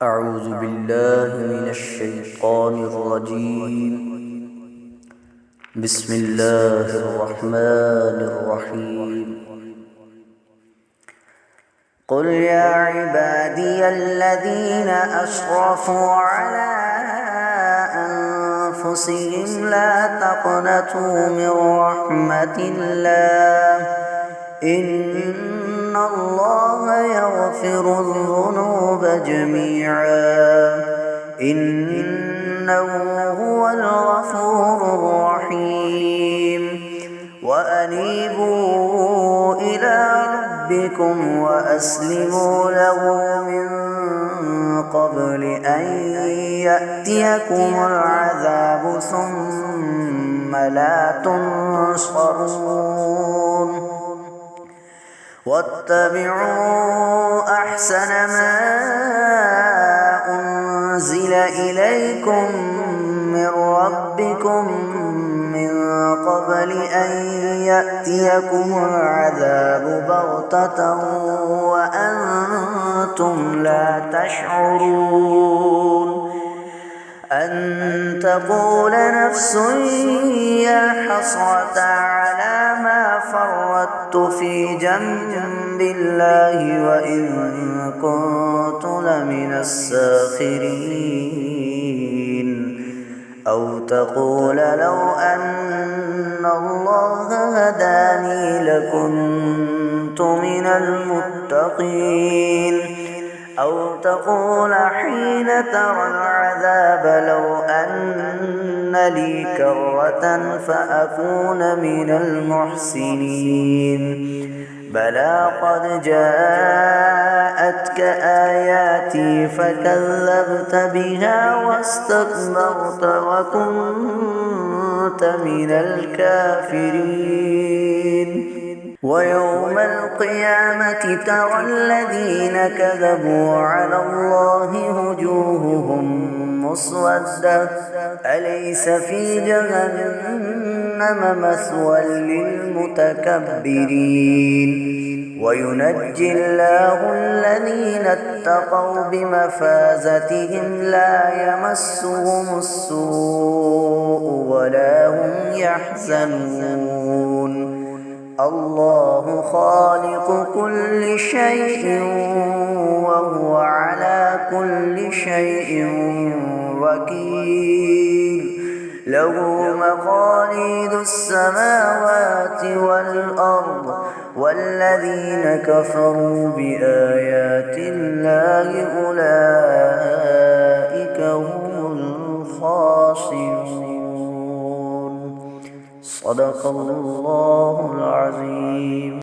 أعوذ بالله من الشيطان الرجيم. بسم الله الرحمن الرحيم. قل يا عبادي الذين أسرفوا على أنفسهم لا تقنطوا من رحمة الله إن الله يغفر الذنوب جميعا إنه هو الغفور الرحيم. وأنيبوا إلى ربكم وأسلموا له من قبل أن يأتيكم العذاب ثم لا تنصرون. واتبعوا أحسن ما أنزل إليكم من ربكم من قبل أن يأتيكم العذاب بغتة وأنتم لا تشعرون. أن تقول نفس يا حسرة على ما فرطت في جنب الله وإن كنت لمن الساخرين. أو تقول لو أن الله هداني لكنت من المتقين. أو تقول حين ترى العذاب لو أن لي كرة فأكون من المحسنين. بلى قد جاءتك آياتي فكذبت بها واستكبرت وكنت من الكافرين. ويوم القيامة ترى الذين كذبوا على الله وجوههم مسودة أليس في جهنم مثوى للمتكبرين. وينجي الله الذين اتقوا بمفازتهم لا يمسهم السوء ولا هم يحزنون. الله خالق كل شيء وهو على كل شيء وكيل. له مقاليد السماوات والأرض والذين كفروا بآيات الله أولئك هم الخاسرون. صدق الله العظيم.